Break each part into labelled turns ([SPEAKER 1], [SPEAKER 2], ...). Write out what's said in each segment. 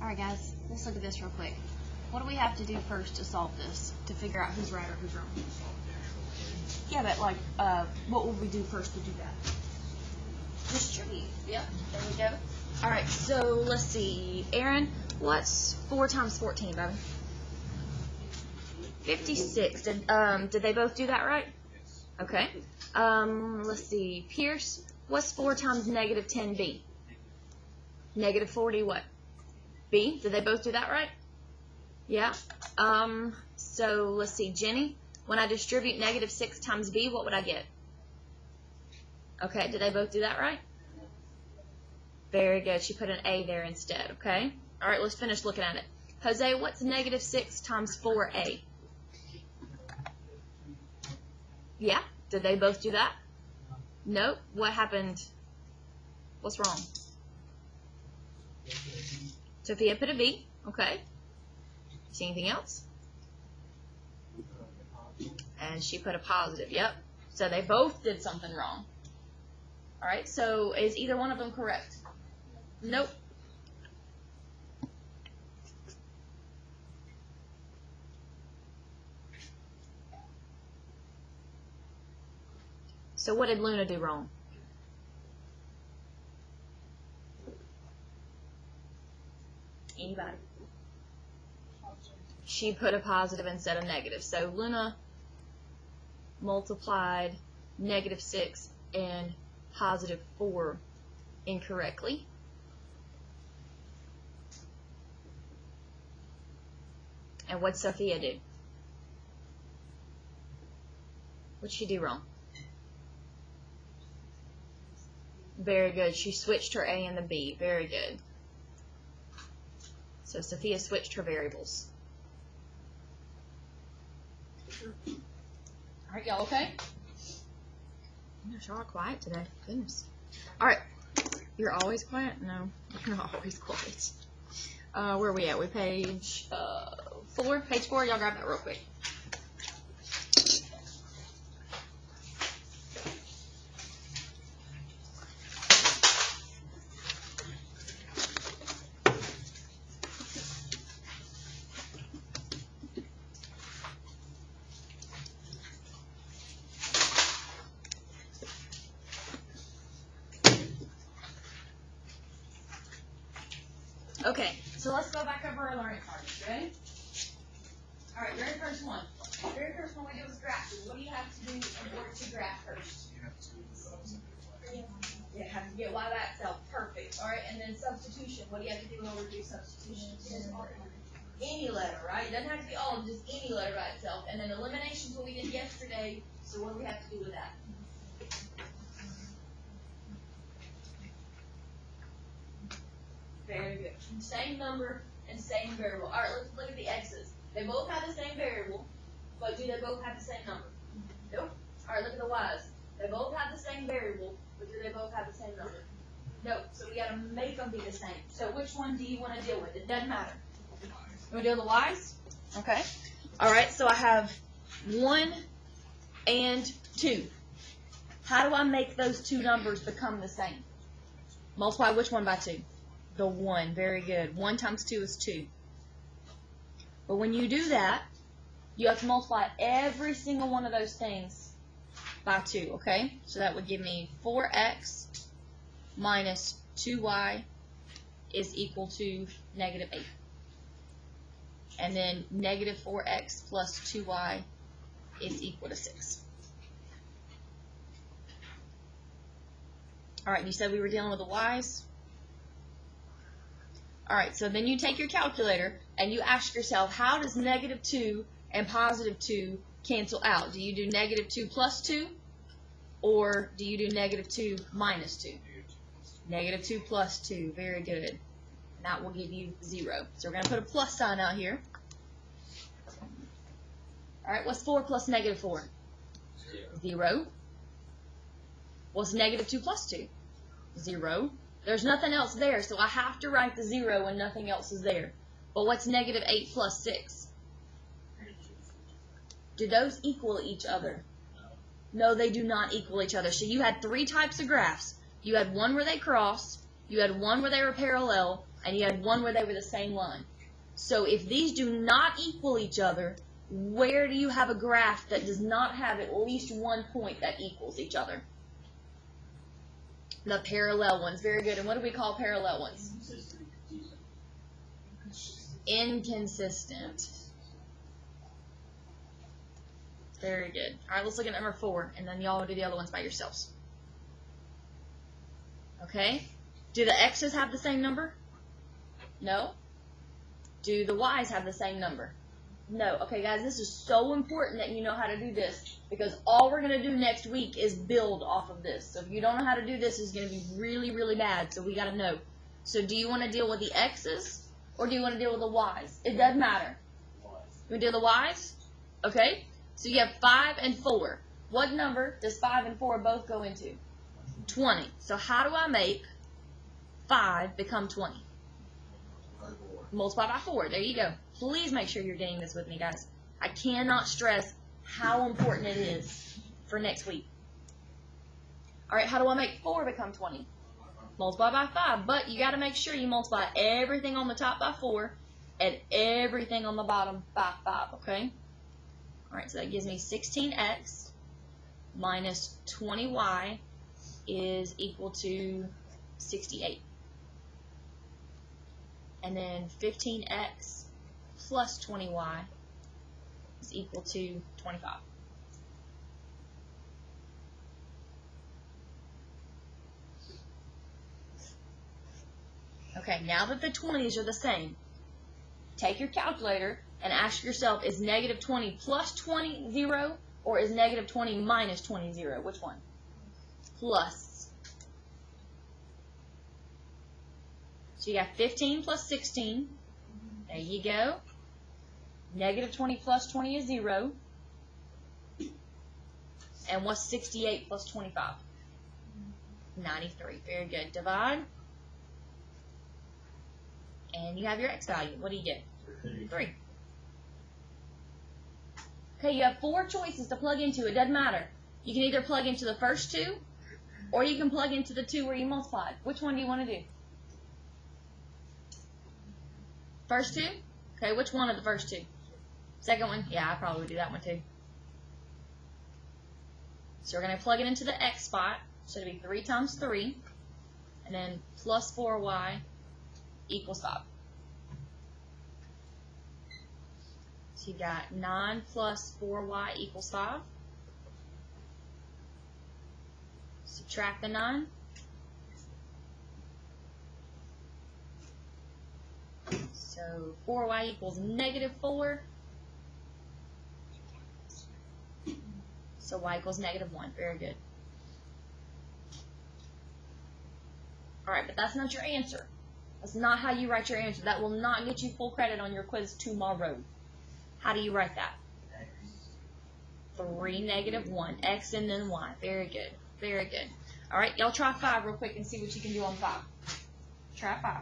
[SPEAKER 1] Alright guys, let's look at this real quick. What do we have to do first to solve this, to figure out who's right or who's wrong? Yeah, but like, what would we do first to do that? Distribute. Yep, there we go. Alright, so let's see. Aaron, what's 4 times 14, baby? 56. Did they both do that right? Okay. Let's see. Pierce, what's 4 times negative 10b? Negative 40 what? B. Did they both do that right? Yeah. So let's see. Jenny, when I distribute negative 6 times b, what would I get? Okay. Did they both do that right? Very good. She put an A there instead. Okay. All right. Let's finish looking at it. Jose, what's negative 6 times 4a? Yeah. Did they both do that? Nope. What happened? What's wrong? Sophia put a B. Okay. See anything else? And she put a positive. Yep. So they both did something wrong. All right. So is either one of them correct? Nope. So what did Luna do wrong? Anybody? She put a positive instead of negative. So Luna multiplied negative 6 and positive 4 incorrectly. And what'd Sophia do? What'd she do wrong? Very good. She switched her A and the B. Very good. So Sophia switched her variables. All right, y'all okay? Gosh, y'all are quiet today. Goodness. All right. You're always quiet? No, you're not always quiet. Where are we at? We page 4? Page 4. Y'all grab that real quick. Okay, so let's go back over our learning cards. Ready? All right, very first one. Very first one we do is graph. What do you have to do in order to graph first?
[SPEAKER 2] You have to substitute.
[SPEAKER 1] You have to get y by itself. Perfect. All right, and then substitution. What do you have to do in order to do substitution? Any letter, right? It doesn't have to be all, just any letter by itself. And then elimination is what we did yesterday. So what do we have to do with that? Very good. Same number and same variable. All right, let's look at the x's. They both have the same variable, but do they both have the same number? Nope. All right, look at the y's. They both have the same variable, but do they both have the same number? Nope. So we got to make them be the same. So which one do you want to deal with? It doesn't matter. You want to deal with the y's? Okay. All right, so I have 1 and 2. How do I make those two numbers become the same? Multiply which one by 2? The 1. Very good. 1 times 2 is 2. But when you do that, you have to multiply every single one of those things by 2, okay? So that would give me 4x minus 2y is equal to negative 8. And then negative 4x plus 2y is equal to 6. All right, you said we were dealing with the y's? All right, so then you take your calculator and you ask yourself, how does negative 2 and positive 2 cancel out? Do you do negative 2 plus 2, or do you do negative 2 minus 2? Negative 2 plus 2, very good. And that will give you 0. So we're going to put a plus sign out here. All right, what's 4 plus negative 4? 0. What's negative 2 plus 2? 0. There's nothing else there, so I have to write the 0 when nothing else is there. But what's negative 8 plus 6? Do those equal each other? No, they do not equal each other. So you had 3 types of graphs. You had one where they crossed, you had one where they were parallel, and you had one where they were the same line. So if these do not equal each other, where do you have a graph that does not have at least one point that equals each other? The parallel ones. Very good. And what do we call parallel ones? Inconsistent. Very good. All right, let's look at number 4, and then y'all will do the other ones by yourselves. Okay? Do the x's have the same number? No. Do the y's have the same number? No. Okay, guys, this is so important that you know how to do this, because all we're going to do next week is build off of this. So if you don't know how to do this, it's going to be really, really bad, so we got to know. So do you want to deal with the x's, or do you want to deal with the y's? It doesn't matter. You want to deal with the y's? Okay. So you have 5 and 4. What number does 5 and 4 both go into? 20. So how do I make 5 become 20? Multiply by 4. There you go. Please make sure you're getting this with me, guys. I cannot stress how important it is for next week. All right, how do I make 4 become 20? Multiply by 5. But you got to make sure you multiply everything on the top by 4 and everything on the bottom by 5, okay? All right, so that gives me 16x minus 20y is equal to 68. And then 15x plus 20y is equal to 25. Okay, now that the 20s are the same, take your calculator and ask yourself, is negative 20 plus 20 0, or is negative 20 minus 20 0? Which one? Plus. So you got 15 plus 16. There you go. Negative 20 plus 20 is 0. And what's 68 plus 25? 93. Very good. Divide. And you have your x value. What do you get? 3. Okay, you have 4 choices to plug into. It doesn't matter. You can either plug into the first 2, or you can plug into the 2 where you multiplied. Which one do you want to do? First 2? Okay, which one of the first 2? Second one? Yeah, I probably would do that one too. So we're going to plug it into the x spot. So it'll be 3 times 3, and then plus 4y equals 5. So you got 9 plus 4y equals 5. Subtract the 9. So 4y equals negative 4. So y equals negative 1. Very good. Alright, but that's not your answer. That's not how you write your answer. That will not get you full credit on your quiz tomorrow. How do you write that? 3 negative 1. X and then y. Very good. Very good. Alright, y'all try 5 real quick and see what you can do on 5. Try 5.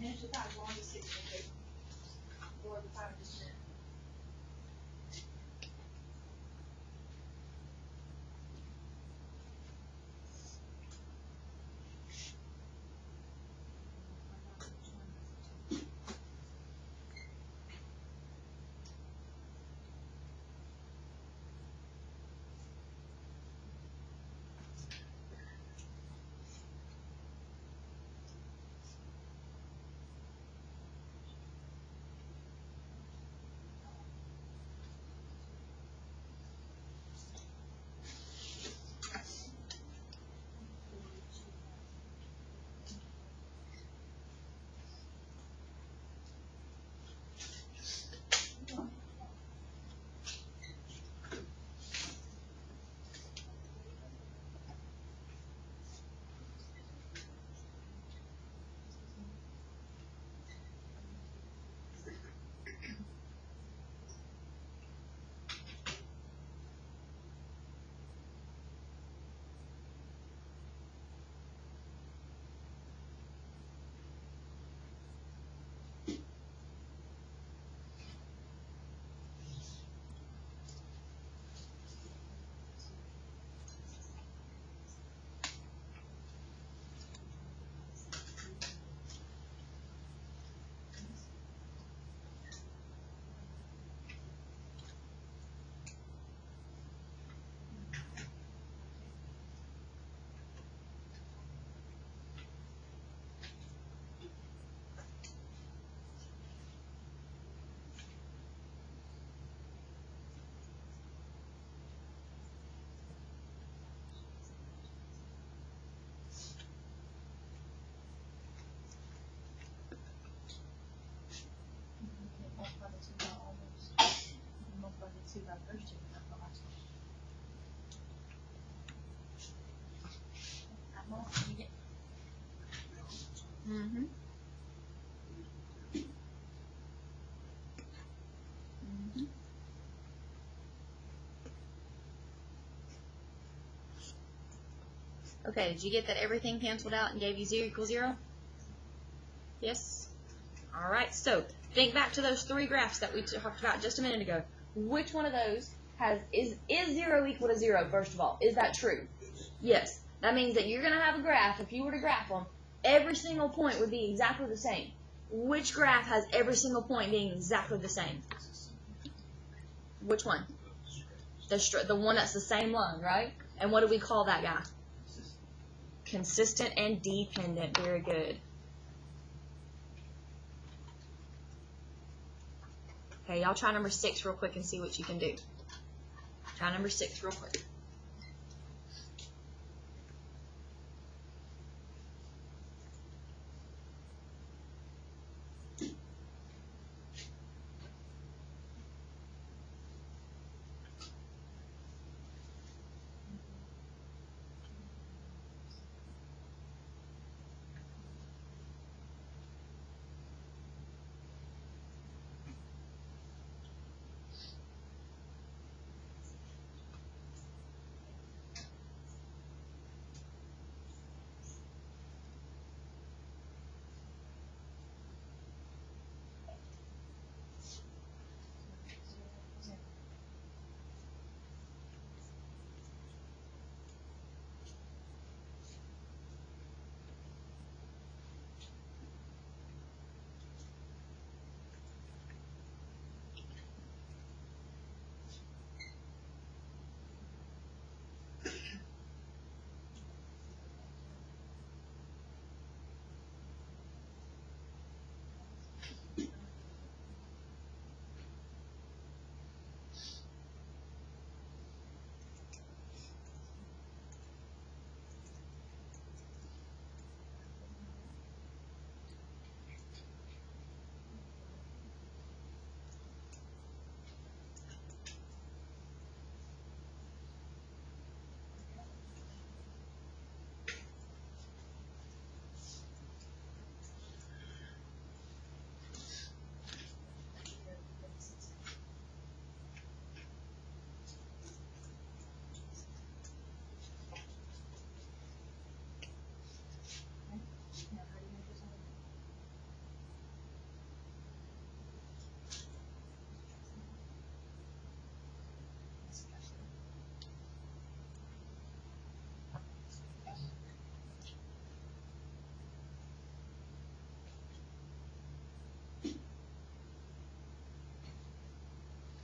[SPEAKER 1] Finish the 5 along to 6, okay? Or the 5 just minute. Mm-hmm. Mm-hmm. Okay, did you get that everything canceled out and gave you 0 equals 0? Yes? Alright, so think back to those 3 graphs that we talked about just a minute ago. Which one of those is 0 equal to 0, first of all? Is that true? Yes. That means that you're going to have a graph. If you were to graph them, every single point would be exactly the same. Which graph has every single point being exactly the same? Which one? The one that's the same line, right? And what do we call that guy? Consistent and dependent. Very good. Okay, y'all try number 6 real quick and see what you can do. Try number 6 real quick.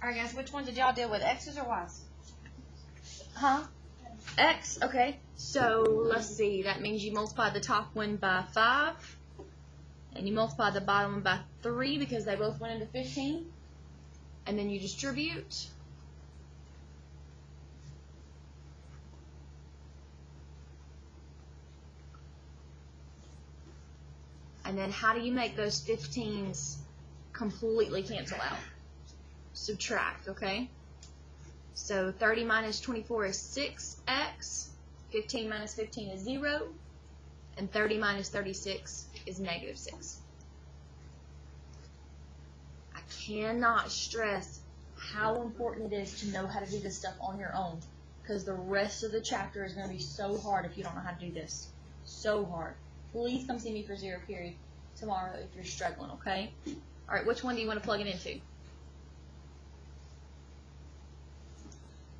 [SPEAKER 1] Alright guys, which one did y'all deal with? X's or Y's? Huh? X, okay. So let's see, that means you multiply the top one by 5. And you multiply the bottom one by 3 because they both went into 15. And then you distribute. And then how do you make those 15s completely cancel out? Subtract, okay? So 30 minus 24 is 6x, 15 minus 15 is 0, and 30 minus 36 is negative 6. I cannot stress how important it is to know how to do this stuff on your own, because the rest of the chapter is going to be so hard if you don't know how to do this. So hard. Please come see me for 0 period tomorrow if you're struggling, okay? Alright, which one do you want to plug it into?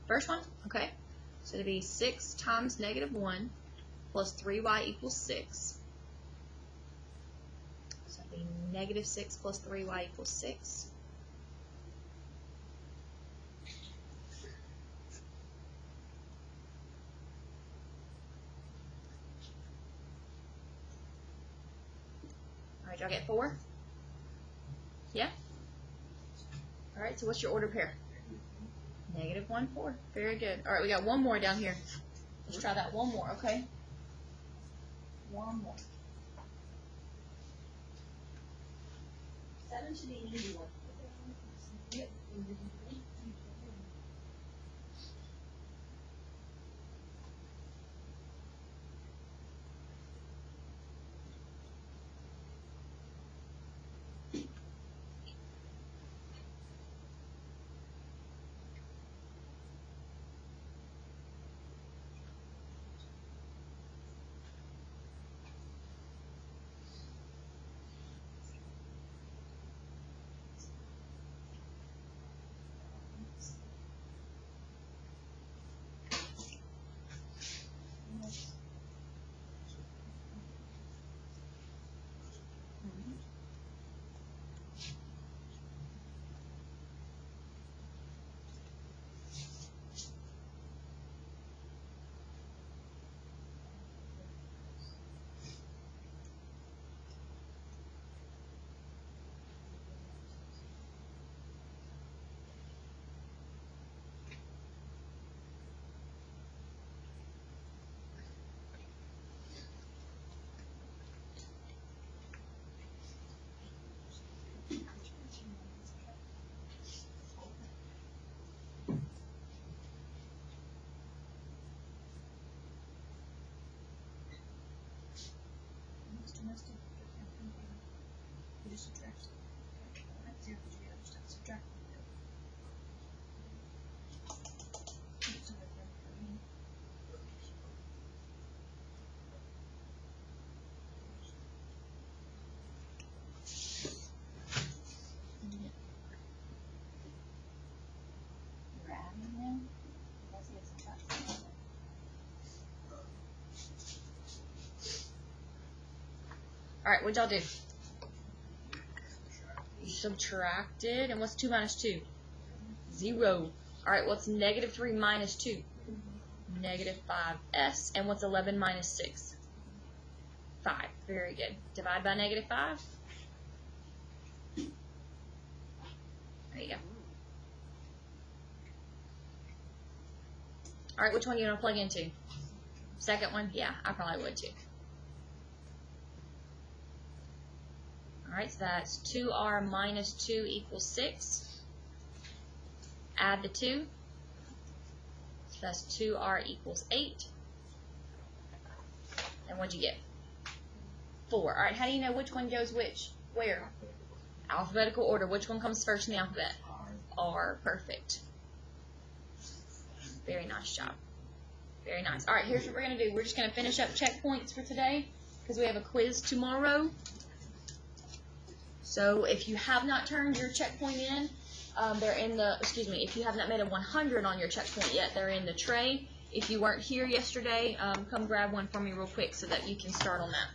[SPEAKER 1] First one? Okay. So it'll be 6 times negative 1 plus 3y equals 6. So it'll be negative 6 plus 3y equals 6. Alright, y'all get 4? Yeah? Alright, so what's your order pair? Negative 1, 4. Very good. Alright, we got one more down here. Let's try that one more, okay? One more. 7 should be an easy one. Yep.
[SPEAKER 2] You just subtract. Like 0 to the other stuff. Subtract. It's over there for me.
[SPEAKER 3] You're adding them? Let's get subtraction. Alright, what'd y'all do? You subtracted, and what's 2 minus 2? 0. Alright, what's negative 3 minus 2? Negative 5s. And what's 11 minus 6? 5. Very good. Divide by negative 5. There you go. Alright, which one do you want to plug into? Second one? Yeah, I probably would too. Alright, so that's 2r minus 2 equals 6. Add the 2. So that's 2r equals 8. And what'd you get? 4. Alright, how do you know which one goes which? Where? Alphabetical order. Which one comes first in the alphabet? R. Perfect. Very nice job. Very nice. Alright, here's what we're going to do. We're just going to finish up checkpoints for today because we have a quiz tomorrow. So if you have not turned your checkpoint in, they're in the, if you have not made a 100 on your checkpoint yet, they're in the tray. If you weren't here yesterday, come grab one for me real quick so that you can start on that.